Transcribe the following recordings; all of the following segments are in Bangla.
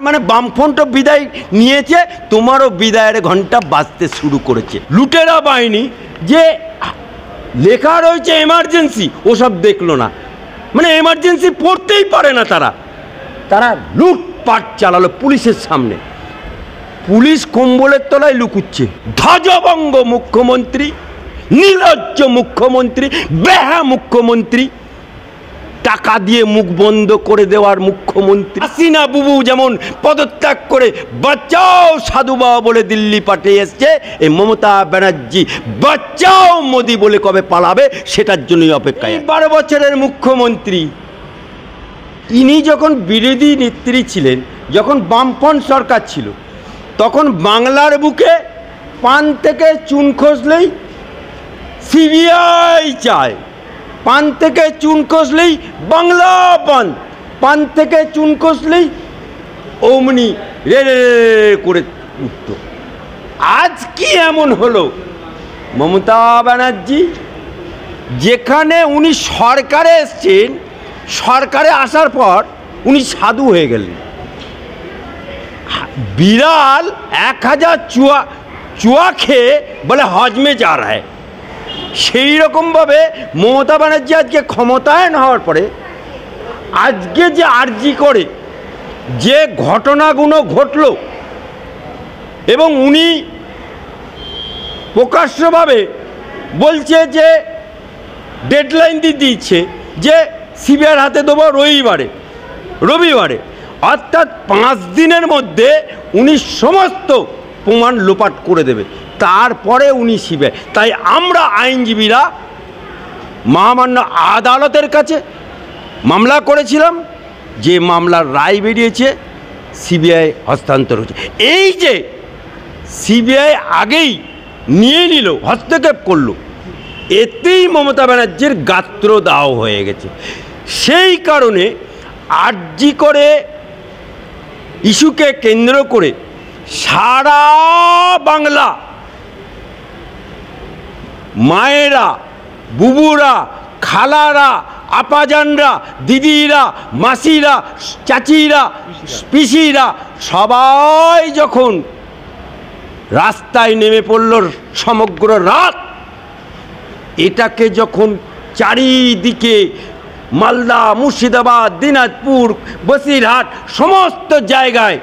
মানে বামফ্রন্ট বিদায় নিয়েছে, তোমারও বিদায়ের ঘন্টা বাজতে শুরু করেছে। লুটেরা বাহিনী যে লেখা রয়েছে এমার্জেন্সি, ওসব দেখলো না, মানে এমার্জেন্সি পড়তেই পারে না তারা লুটপাট চালালো পুলিশের সামনে। পুলিশ কম্বলের তলায় লুকুচ্ছে। ধ্বজভঙ্গ মুখ্যমন্ত্রী, নির্লজ্জ মুখ্যমন্ত্রী, বেহা মুখ্যমন্ত্রী, টাকা দিয়ে মুখ বন্ধ করে দেওয়ার মুখ্যমন্ত্রী। হাসিনা বুবু যেমন পদত্যাগ করে বাঁচাও সাধু বাবা বলে দিল্লি পাঠিয়ে এসছে, এই মমতা ব্যানার্জি বাঁচাও মোদি বলে কবে পালাবে সেটার জন্যই অপেক্ষায়। 12 বছরের মুখ্যমন্ত্রী, ইনি যখন বিরোধী নেত্রী ছিলেন, যখন বামফ্রন্ট সরকার ছিল, তখন বাংলার বুকে পান থেকে চুন খসলেই সিবিআই চায়, পান থেকে চুন খসলেই বাংলা পান, পান থেকে চুন খসলেই অমনি রে করে উঠত। আজ কি এমন হলো মমতা ব্যানার্জি, যেখানে উনি সরকারে এসছেন, সরকারে আসার পর উনি সাধু হয়ে গেলেন। বিড়াল 1000 চুয়া খেয়ে বলে হজমে যা রায়, সেই রকমভাবে মমতা ব্যানার্জি আজকে ক্ষমতায়ন হওয়ার পরে আজকে যে আরজি করে যে ঘটনাগুলো ঘটল, এবং উনি প্রকাশ্যভাবে বলছে যে ডেডলাইন দিয়ে দিচ্ছে যে সিবিআইয়ের হাতে দেবো রবিবারে, অর্থাৎ 5 দিনের মধ্যে উনি সমস্ত প্রমাণ লোপাট করে দেবে, তারপরে উনি সিবিআই। তাই আমরা আইনজীবীরা মহামান্য আদালতের কাছে মামলা করেছিলাম, যে মামলার রায় বেরিয়েছে, সিবিআই হস্তান্তর হচ্ছে। এই যে সিবিআই আগেই নিয়ে নিল, হস্তক্ষেপ করলো, এতেই মমতা ব্যানার্জির গাত্র দাহ হয়ে গেছে। সেই কারণে আরজি করে ইস্যুকে কেন্দ্র করে সারা বাংলা মায়েরা, বুবুরা, খালারা, আপাজানরা, দিদিরা, মাসিরা, চাচিরা, পিসিরা সবাই যখন রাস্তায় নেমে পড়ল সমগ্র রাত, এটাকে যখন চারিদিকে মালদা, মুর্শিদাবাদ, দিনাজপুর, বসিরহাট সমস্ত জায়গায়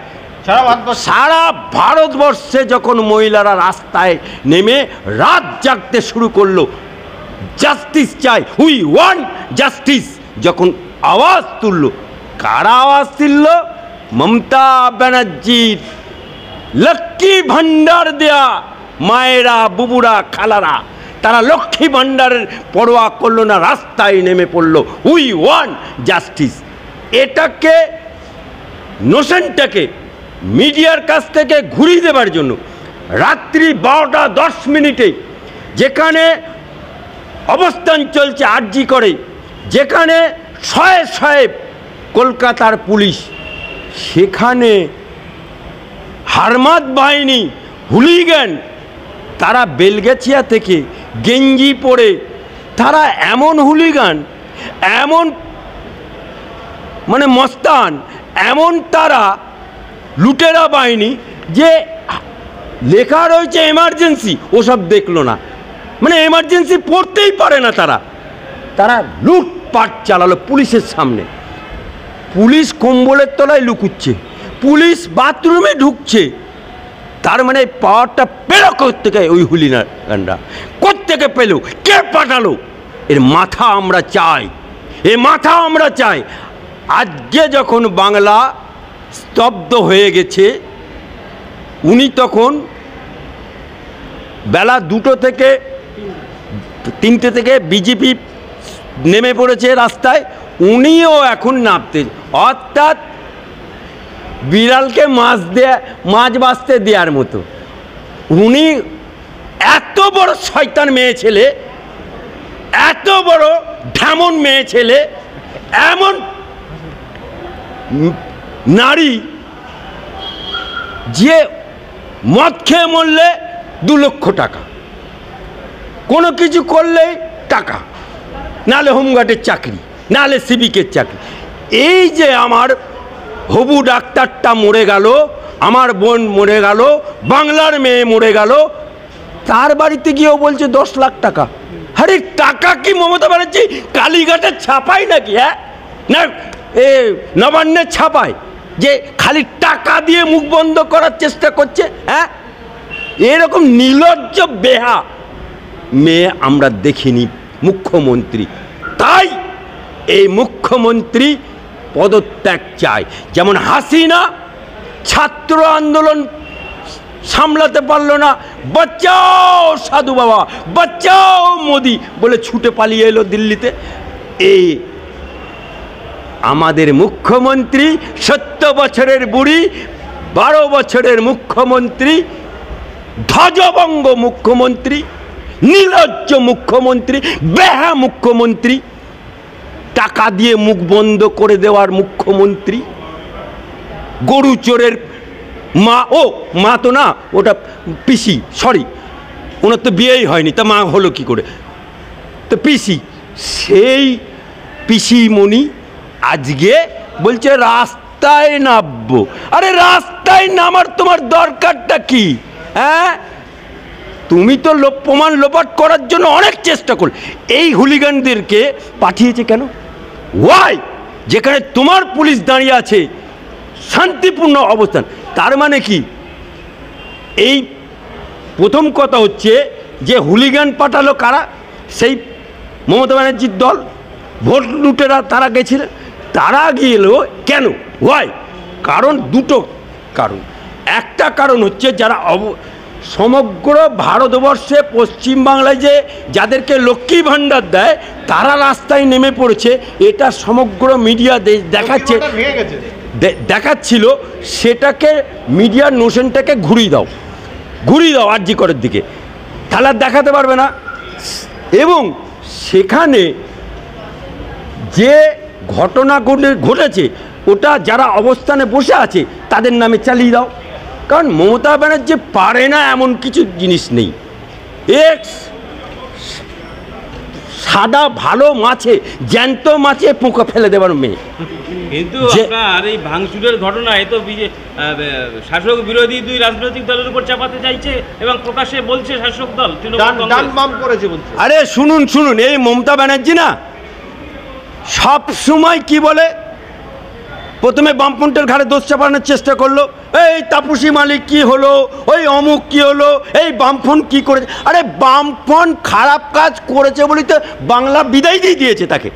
সারা ভারতবর্ষে যখন মহিলারা রাস্তায় নেমে রাত জাগতে শুরু করলো, জাস্টিস চাই, উই ওয়ান্ট জাস্টিস, যখন আওয়াজ তুলল, কারা আওয়াজ তুলল? মমতা ব্যানার্জির লক্ষ্মী ভাণ্ডার দেয়া মায়েরা, বুবুরা, খালারা, তারা লক্ষ্মী ভাণ্ডারের পরোয়া করলো না, রাস্তায় নেমে পড়ল, উই ওয়ান্ট জাস্টিস। এটাকে নোশনটাকে মিডিয়ার কাছ থেকে ঘুরিয়ে দেবার জন্য রাত্রি 12:10 যেখানে অবস্থান চলছে আরজি করে, যেখানে শয়ে শয়ে কলকাতার পুলিশ, সেখানে হারমাদ বাহিনী, হুলিগান, তারা বেলগেছিয়া থেকে গেঞ্জি পরে, তারা এমন হুলিগান, এমন মানে মস্তান, এমন তারা লুটেরা বাহিনী যে লেখা রয়েছে এমার্জেন্সি, ওসব দেখলো না, মানে এমার্জেন্সি পড়তেই পারে না তারা লুটপাট চালালো পুলিশের সামনে। পুলিশ কম্বলের তলায় লুকুচ্ছে, পুলিশ বাথরুমে ঢুকছে, তার মানে পাওয়ারটা পেল কোত্থেকে? ওই হুলিগানরা কোত্থেকে পেল? কে পাঠালো? এর মাথা আমরা চাই, এ মাথা আমরা চাই। আজকে যখন বাংলা স্তব্ধ হয়ে গেছে, উনি তখন বেলা 2টো থেকে 3টে থেকে বিজেপি নেমে পড়েছে রাস্তায়, উনিও এখন নামতে, অর্থাৎ বিড়ালকে মাছ বাঁচতে দেওয়ার মতো। উনি এত বড় শয়তান মেয়ে ছেলে, এত বড় ঢেমন মেয়ে ছেলে, এমন নারী যে মদ খেয়ে মরলে 2 লক্ষ টাকা, কোনো কিছু করলেই টাকা, নালে হোমগার্ডের চাকরি, নালে সিভিকের চাকরি। এই যে আমার হবু ডাক্তারটা মরে গেল, আমার বোন মরে গেল, বাংলার মেয়ে মরে গেল, তার বাড়িতে গিয়েও বলছে 10 লাখ টাকা। আরে টাকা কি মমতা ব্যানার্জি কালীঘাটের ছাপায় নাকি? হ্যাঁ, না এ নবান্নের ছাপায় যে খালি টাকা দিয়ে মুখ বন্ধ করার চেষ্টা করছে? হ্যাঁ, এরকম নির্লজ্জ বেহা মেয়ে আমরা দেখিনি মুখ্যমন্ত্রী। তাই এই মুখ্যমন্ত্রী পদত্যাগ চায়। যেমন হাসিনা ছাত্র আন্দোলন সামলাতে পারলো না, বাঁচাও সাধু বাবা, বাঁচাও মোদি বলে ছুটে পালিয়ে এলো দিল্লিতে। এই আমাদের মুখ্যমন্ত্রী 70 বছরের বুড়ি, 12 বছরের মুখ্যমন্ত্রী, ধ্বজভঙ্গ মুখ্যমন্ত্রী, নির্লজ্জ মুখ্যমন্ত্রী, বেহা মুখ্যমন্ত্রী, টাকা দিয়ে মুখ বন্ধ করে দেওয়ার মুখ্যমন্ত্রী, গরু চোরের মা। ও মা তো না, ওটা পিসি, সরি, ওনার তো বিয়েই হয়নি, তা মা হলো কি করে? তো পিসি, সেই পিসিমণি আজকে বলছে রাস্তায় নামবো। আরে রাস্তায় নামার তোমার দরকারটা কি? হ্যাঁ, তুমি তো প্রমাণ লোপাট করার জন্য অনেক চেষ্টা করো। এই হুলিগানদেরকে পাঠিয়েছে কেন? ওয়াই? যেখানে তোমার পুলিশ দাঁড়িয়ে আছে শান্তিপূর্ণ অবস্থান, তার মানে কি? এই প্রথম কথা হচ্ছে যে হুলিগান পাঠালো কারা? সেই মমতা ব্যানার্জির দল, ভোট লুটেরা তারা গেছিলেন। তারা গেল কেন? ওয়াই? কারণ দুটো কারণ। একটা কারণ হচ্ছে যারা সমগ্র ভারতবর্ষে পশ্চিমবাংলায় যে যাদেরকে লক্ষ্মী ভাণ্ডার দেয় তারা রাস্তায় নেমে পড়েছে, এটা সমগ্র মিডিয়া দেখাচ্ছিল। সেটাকে মিডিয়ার নোশনটাকে ঘুরিয়ে দাও আরজি করের দিকে, তাহলে আর দেখাতে পারবে না। এবং সেখানে যে ঘটনা ঘটেছে ওটা যারা অবস্থানে বসে আছে তাদের নামে চালিয়ে দাও। কারণ মমতা ব্যানার্জি পারে না এমন কিছু জিনিস নেই। সাদা ভালো মাছে, জ্যান্ত মাছে পোকা ফেলে দেবার মেয়ে। কিন্তু আপনার এই ভাঙচুরের ঘটনায় তো শাসক বিরোধী দুই রাজনৈতিক দলের উপর চাপাতে চাইছে এবং প্রকাশ্যে বলছে শাসক দল আরে শুনুন, এই মমতা ব্যানার্জি না সব সময় কি বলে, প্রথমে বামফ্রন্টের ঘাড়ে দোষ চাপানোর চেষ্টা করলো, এই তাপসী মালিক কি হলো, ওই অমুক কি হলো, এই বামফ্রন্ট কি করেছে। আরে বামফ্রন্ট খারাপ কাজ করেছে বলেই তো বাংলা বিদায় দিয়ে দিয়েছে, তাকে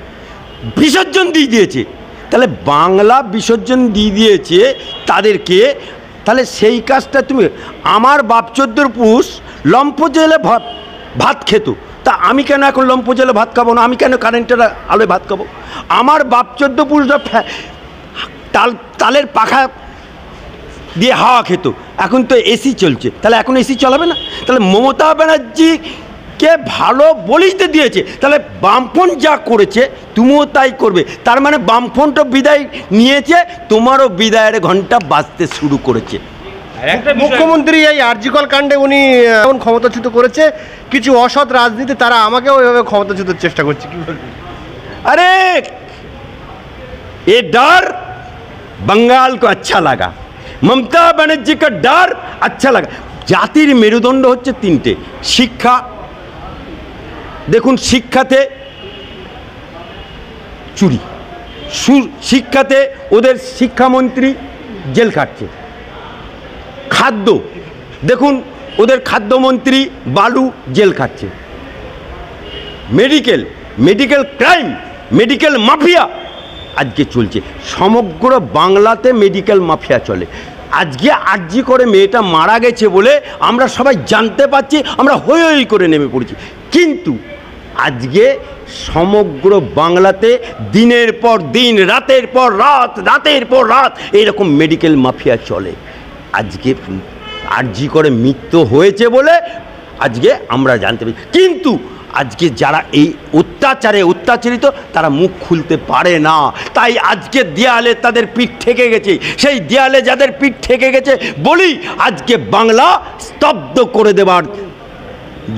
বিসর্জন দিয়ে দিয়েছে। তাহলে বাংলা বিসর্জন দিয়ে দিয়েছে তাদেরকে, তাহলে সেই কাজটা তুমি, আমার বাপ 14 পুরুষ লম্ফ জেলে ভাত খেত, তা আমি কেন এখন লম্ফ জেলে ভাত খাবো না? আমি কেন কারেন্টের আলোয় ভাত খাবো? আমার বাপ 14 পুরুষরা তালের পাখা দিয়ে হাওয়া খেত, এখন তো এসি চলছে, তাহলে এখন এসি চালাবে না? তাহলে মমতা ব্যানার্জিকে ভালো বলেই তো দিয়েছে, তাহলে বামফ্রন্ট যা করেছে তুমিও তাই করবে। তার মানে বামফ্রন্টও বিদায় নিয়েছে, তোমারও বিদায়ের ঘন্টা বাজতে শুরু করেছে। মুখ্যমন্ত্রী এই আরজিকর কাণ্ডে উনি এমন ক্ষমতাচ্যুত করেছে, কিছু অসৎ রাজনীতি তারা আমাকেও ওইভাবে ক্ষমতাচ্যুতের চেষ্টা করছে। কি বলবেন? अरे ये डर बंगाल को अच्छा लगा, ममता बनर्जी का डर अच्छा लगा। জাতির মেরুদণ্ড হচ্ছে 3টে। শিক্ষা, দেখুন শিক্ষাতে চুরি, শিক্ষাতে ওদের শিক্ষামন্ত্রী জেল খাটছে। খাদ্য, দেখুন ওদের খাদ্যমন্ত্রী বালু জেল খাচ্ছে। মেডিকেল ক্রাইম, মেডিকেল মাফিয়া আজকে চলছে সমগ্র বাংলাতে, মেডিকেল মাফিয়া চলে। আজকে আরজি করে মেয়েটা মারা গেছে বলে আমরা সবাই জানতে পারছি, আমরা হই হই করে নেমে পড়েছি। কিন্তু আজকে সমগ্র বাংলাতে দিনের পর দিন, রাতের পর রাত, রাতের পর রাত এরকম মেডিকেল মাফিয়া চলে। আজকে আরজি করে মৃত্যু হয়েছে বলে আজকে আমরা জানতে পারি, কিন্তু আজকে যারা এই অত্যাচারে অত্যাচারিত তারা মুখ খুলতে পারে না। তাই আজকে দেয়ালে তাদের পিঠ ঠেকে গেছে। সেই দেয়ালে যাদের পিঠ ঠেকে গেছে বলি আজকে বাংলা স্তব্ধ করে দেবার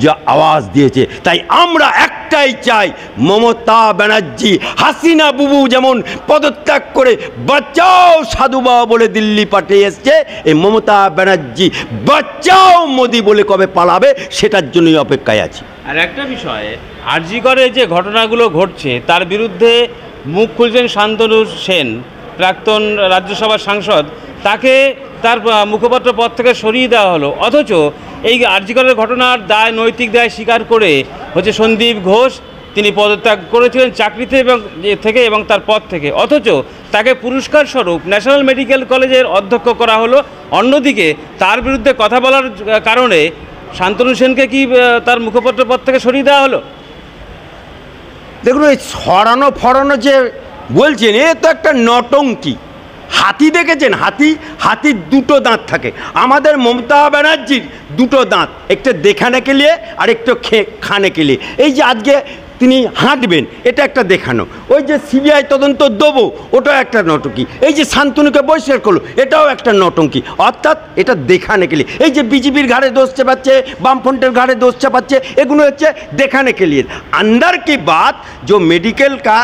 যা আওয়াজ দিয়েছে। তাই আমরা এক একটাই চাই, মমতা ব্যানার্জি হাসিনা বুবু যেমন পদত্যাগ করে বাঁচাও সাধু বাবা বলে দিল্লি পাঠিয়ে এসছে, এই মমতা ব্যানার্জি বাঁচাও মোদি বলে কবে পালাবে সেটার জন্যই অপেক্ষায় আছি। আর একটা বিষয়, আরজি করে যে ঘটনাগুলো ঘটছে তার বিরুদ্ধে মুখ খুলছেন শান্তনু সেন, প্রাক্তন রাজ্যসভার সাংসদ, তাকে তার মুখপাত্র পদ থেকে সরিয়ে দেওয়া হলো। অথচ এই আরজি করের ঘটনার দায়, নৈতিক দায় স্বীকার করে হচ্ছে সন্দীপ ঘোষ, তিনি পদত্যাগ করেছিলেন চাকরিতে এবং তার পদ থেকে, অথচ তাকে পুরস্কার স্বরূপ ন্যাশনাল মেডিকেল কলেজের অধ্যক্ষ করা হলো। অন্যদিকে তার বিরুদ্ধে কথা বলার কারণে শান্তনু সেনকে কি তার মুখপাত্র পদ থেকে সরিয়ে দেওয়া হলো? দেখুন, এই ফরানো যে বলছেন, এ তো একটা নটঙ্কি। হাতি দেখেছেন? হাতির দুটো দাঁত থাকে। আমাদের মমতা ব্যানার্জির দুটো দাঁত, একটা দেখানে কে লিয়ে আর একটা খানে কে লিয়ে। এই যে আজকে তিনি হাঁটবেন, এটা একটা দেখানো। ওই যে সিবিআই তদন্ত দেবো, ওটাও একটা নটঙ্কি। এই যে শান্তনুকে বহিষ্কার করলো, এটাও একটা নটঙ্কি। অর্থাৎ এটা দেখানে কে লিয়ে। এই যে বিজেপির ঘাড়ে দোষ চাপাচ্ছে, বামফ্রন্টের ঘাড়ে দোষ চাপাচ্ছে, এগুলো হচ্ছে देखाने के लिए। अंदर की बात जो मेडिकल का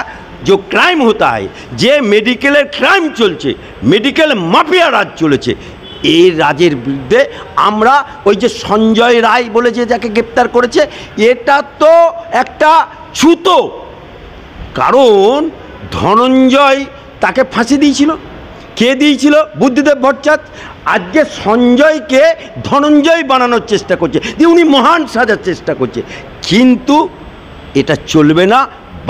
जो क्राइम होता है, যে মেডিকেলের ক্রাইম চলছে, মেডিকেল মাফিয়া রাজ চলেছে, এই রাজের বিরুদ্ধে আমরা ওই যে সঞ্জয় রায় বলে যে যাকে গ্রেপ্তার করেছে, এটা তো একটা ছুতো। কারণ ধনঞ্জয় তাকে ফাঁসি দিয়েছিল, কে দিয়েছিল? বুদ্ধিদেব ভট্টাচার্য। আজকে সঞ্জয়কে ধনঞ্জয় বানানোর চেষ্টা করছে, দিয়ে উনি মহান সাজার চেষ্টা করছে। কিন্তু এটা চলবে না।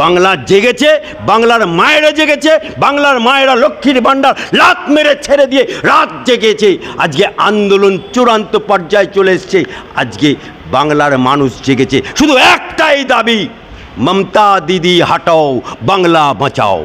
বাংলা জেগেছে, বাংলার মায়েরা জেগেছে, বাংলার মায়েরা লক্ষ্মীর ভাণ্ডার লাত মেরে ছেড়ে দিয়ে রাত জেগেছে। আজকে আন্দোলন চূড়ান্ত পর্যায়ে চলে এসছে। আজকে বাংলার মানুষ জেগেছে। শুধু একটাই দাবি, মমতা দিদি হাটাও, বাংলা বাঁচাও।